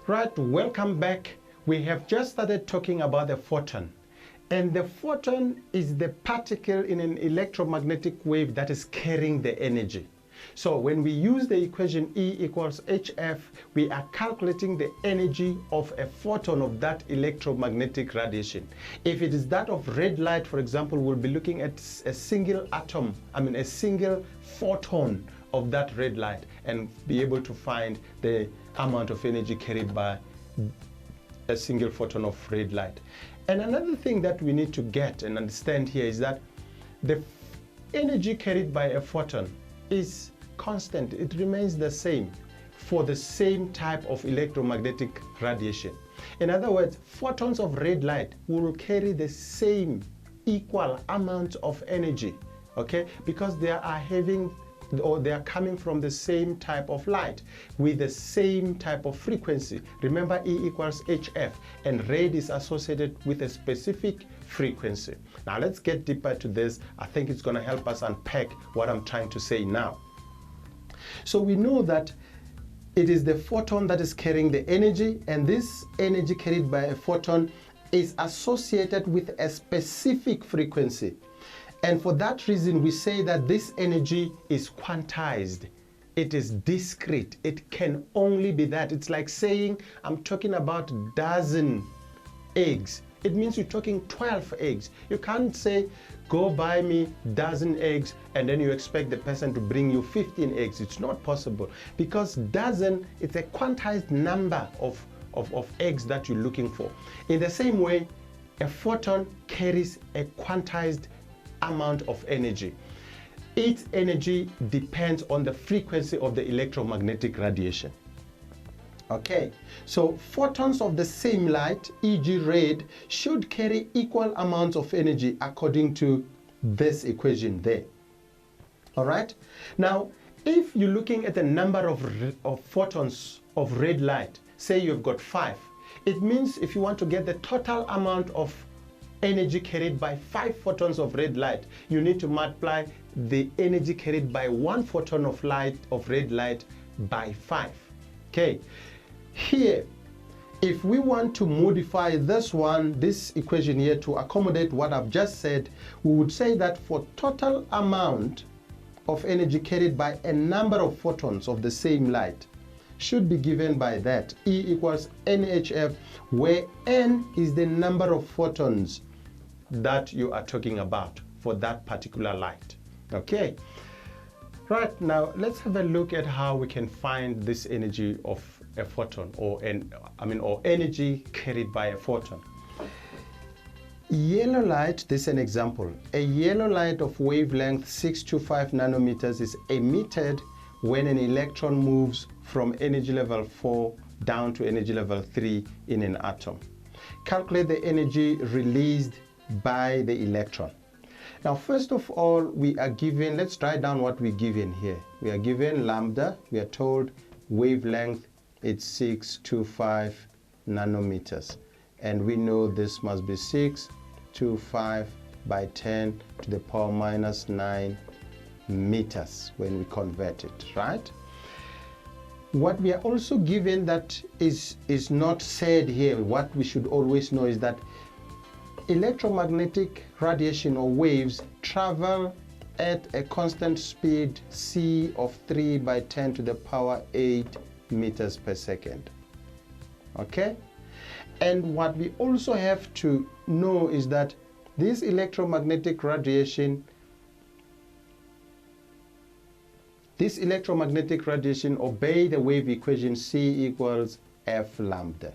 Right, welcome back. We have just started talking about the photon. And the photon is the particle in an electromagnetic wave that is carrying the energy. So when we use the equation E equals HF, we are calculating the energy of a photon of that electromagnetic radiation. If it is that of red light, for example, we'll be looking at a single atom, a single photon of that red light and be able to find the amount of energy carried by a single photon of red light. And another thing that we need to get and understand here is that the energy carried by a photon is constant. It remains the same for the same type of electromagnetic radiation. In other words, photons of red light will carry the same equal amount of energy, okay? Because they are coming from the same type of light with the same type of frequency. Remember, E equals HF, and red is associated with a specific frequency. Now let's get deeper to this. I think it's going to help us unpack what I'm trying to say now. So we know that it is the photon that is carrying the energy, and this energy carried by a photon is associated with a specific frequency. And for that reason, we say that this energy is quantized. It is discrete. It can only be that. It's like saying, I'm talking about dozen eggs. It means you're talking 12 eggs. You can't say, go buy me dozen eggs, and then you expect the person to bring you 15 eggs. It's not possible, because dozen is a quantized number of eggs that you're looking for. In the same way, a photon carries a quantized amount of energy. Its energy depends on the frequency of the electromagnetic radiation. Okay, so photons of the same light, e.g. red, should carry equal amounts of energy according to this equation there. All right, now if you're looking at the number of photons of red light, say you've got 5, it means if you want to get the total amount of energy carried by 5 photons of red light, you need to multiply the energy carried by 1 photon of red light by 5. Okay, here, if we want to modify this equation here to accommodate what I've just said, we would say that for total amount of energy carried by a number of photons of the same light should be given by that E equals NHF, where N is the number of photons that you are talking about for that particular light. Okay, right, now let's have a look at how we can find this energy of a photon, or energy carried by a photon. Yellow light, this is an example. A yellow light of wavelength 625 nanometers is emitted when an electron moves from energy level 4 down to energy level 3 in an atom. Calculate the energy released by the electron. Now, first of all, we are given, let's write down what we're given here. We are given lambda, we are told wavelength, it's 625 nanometers. And we know this must be 625 by 10 to the power minus 9 meters when we convert it, right? What we are also given that is not said here, what we should always know is that electromagnetic radiation or waves travel at a constant speed c of 3 by 10 to the power 8 meters per second. Okay? And what we also have to know is that this electromagnetic radiation obey the wave equation C equals F lambda.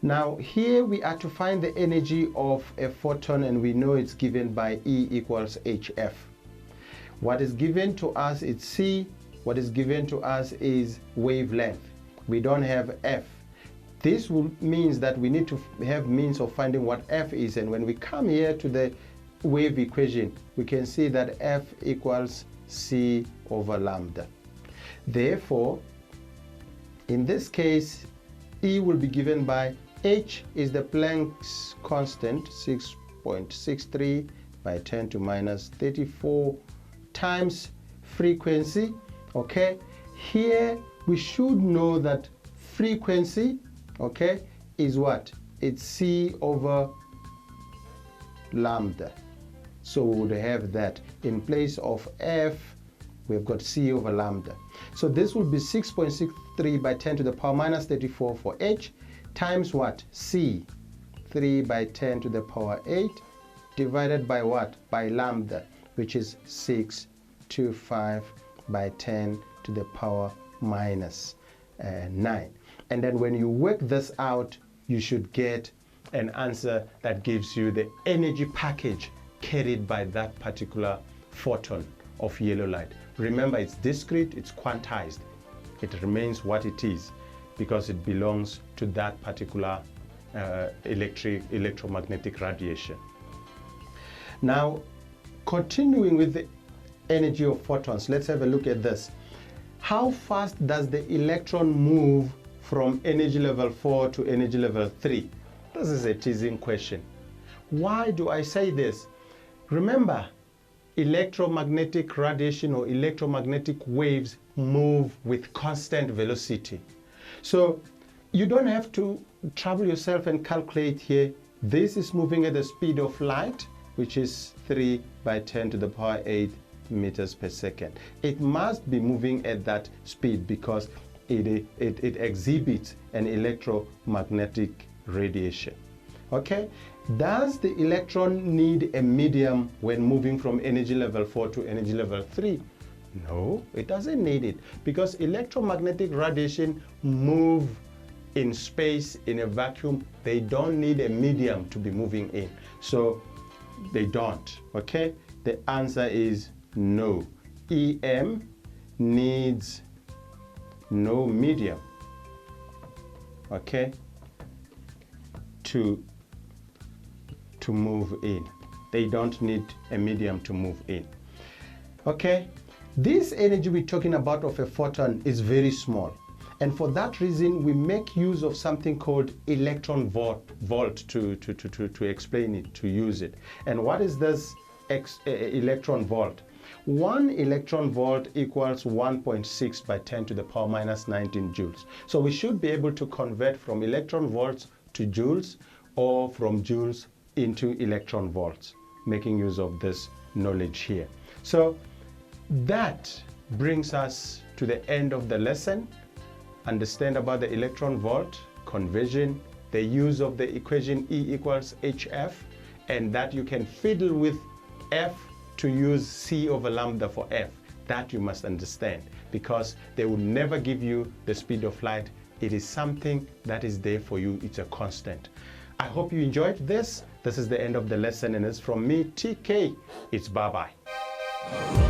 Now here we are to find the energy of a photon, and we know it's given by E equals HF. What is given to us is C. What is given to us is wavelength. We don't have F. This means that we need to have means of finding what F is, and when we come here to the wave equation, we can see that F equals C over lambda. Therefore, in this case, E will be given by H is the Planck's constant, 6.63 by 10 to minus 34 times frequency, okay? Here we should know that frequency, okay, is what? It's c over lambda. So we would have that in place of f, we've got c over lambda. So this would be 6.63 by 10 to the power minus 34 for h times what? C, 3 by 10 to the power 8 divided by what? By lambda, which is 625 by 10 to the power minus 9. And then when you work this out, you should get an answer that gives you the energy package carried by that particular photon of yellow light. Remember, it's discrete, it's quantized. It remains what it is because it belongs to that particular electromagnetic radiation. Now, continuing with the energy of photons, let's have a look at this. How fast does the electron move from energy level 4 to energy level 3? This is a teasing question. Why do I say this? Remember, electromagnetic radiation or electromagnetic waves move with constant velocity. So you don't have to trouble yourself and calculate here. This is moving at the speed of light, which is 3 by 10 to the power 8 meters per second. It must be moving at that speed because it exhibits an electromagnetic radiation. Okay? Does the electron need a medium when moving from energy level 4 to energy level 3? No, it doesn't need it because electromagnetic radiation move in space, in a vacuum. They don't need a medium to be moving in. So they don't, okay? The answer is no. EM needs no medium, okay, to move in. They don't need a medium to move in. Okay, this energy we're talking about of a photon is very small, and for that reason we make use of something called electron volt to explain it, to use it. And what is this electron volt? 1 electron volt equals 1.6 by 10 to the power minus 19 joules. So we should be able to convert from electron volts to joules or from joules into electron volts, making use of this knowledge here. So that brings us to the end of the lesson. Understand about the electron volt, conversion, the use of the equation E equals HF, and that you can fiddle with F to use C over lambda for F. That you must understand because they will never give you the speed of light. It is something that is there for you. It's a constant. I hope you enjoyed this. This is the end of the lesson, and it's from me, TK. It's bye-bye.